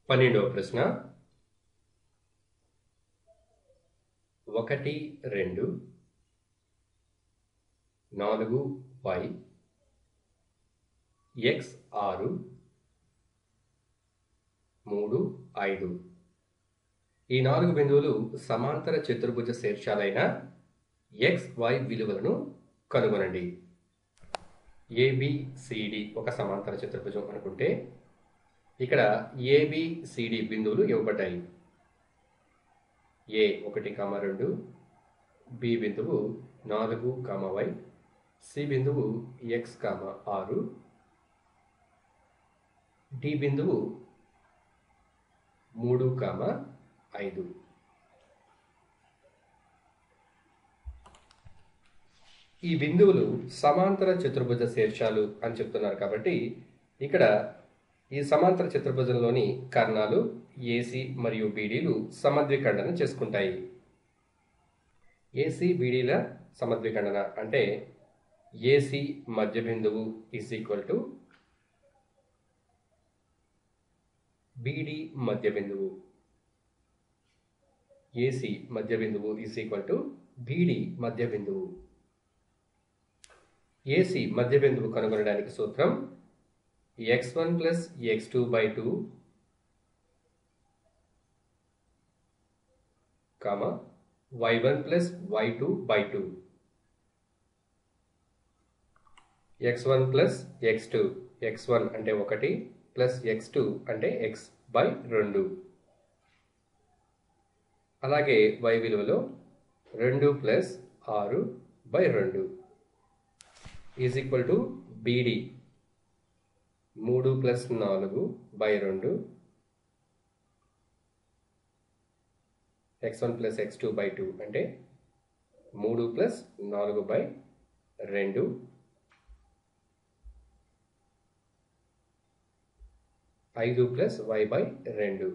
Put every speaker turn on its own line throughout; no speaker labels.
12వ ప్రశ్న 1 2 4 y x 6 3 5 ఈ 4 బిందువులు సమాంతర చతుర్భుజ శీర్షాలైన xy విలువలను కనుగొనండి. ABCD ఒక సమాంతర చతుర్భుజం అనుకుంటే ఇక్కడ ABCD బిందువులు ఇవ్వబడ్డాయి. A 1, 2, B బిందువు 4, y, C బిందువు x, 6, D బిందువు 3, 5. ఈ బిందువులు సమాంతర చతుర్భుజ శీర్షాలు అని చెప్తున్నారు కాబట్టి ఇక్కడ ఈ సమాంతర చతుర్భుజంలోని కర్ణాలు AC మరియు BDలు సమద్విఖండన చేసుకుంటాయి. AC BDల సమద్విఖండన అంటే AC మధ్య బిందువు ఈజ్ ఈక్వల్ టు BD మధ్య బిందువు. AC మధ్య బిందువు ఈజ్ ఈక్వల్ టు BD మధ్య బిందువు. AC మధ్య బిందువు కనుగొనడానికి సూత్రం x1 plus x2 by 2 y1 plus y2 by 2 x1 plus x2 x1 అంటే 1 plus x2 అంటే x by 2 అలాగే y విలువలో 2 plus 6 by 2 is equal to BD 3 plus 4 by 2 x1 plus x2 by 2 అంటే 3 plus 4 by 2 5 plus y by 2.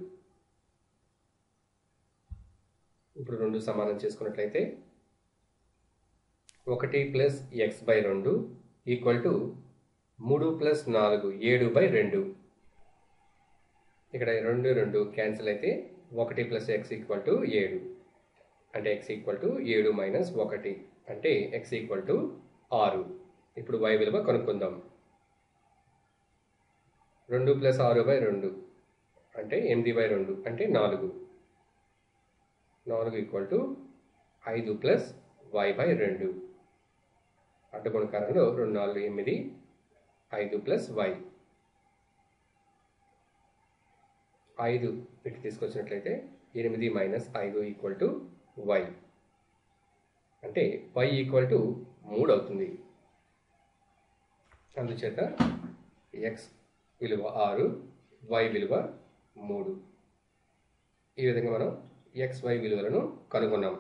ఇప్పుడు రెండు సమానం చేసుకున్నట్లయితే 1 plus x by 2 equal to 3 plus 4 7 by 2. ఇక్కడ 2 2 క్యాన్సిల్ అయితే 1 plus x ఈక్వల్ టు 7 అంటే x ఈక్వల్ టు 7 మైనస్ 1 అంటే x equal to 6. ఇప్పుడు y విలువ కనుక్కుందాం. 2 plus 6 by 2 అంటే 8 by 2 అంటే 4. 4 equal to 5 plus y by 2. అడ్డగుణకారంలో 2 4 8 5 plus y 5 ఇటు తీసుకొచ్చినట్లయితే 8 మైనస్ 5 ఈక్వల్ టు y అంటే y ఈక్వల్ టు 3 అవుతుంది. అందుచేత x విలువ 6 y విలువ 3. ఈ విధంగా మనం xy విలువలను కనుగొన్నాం.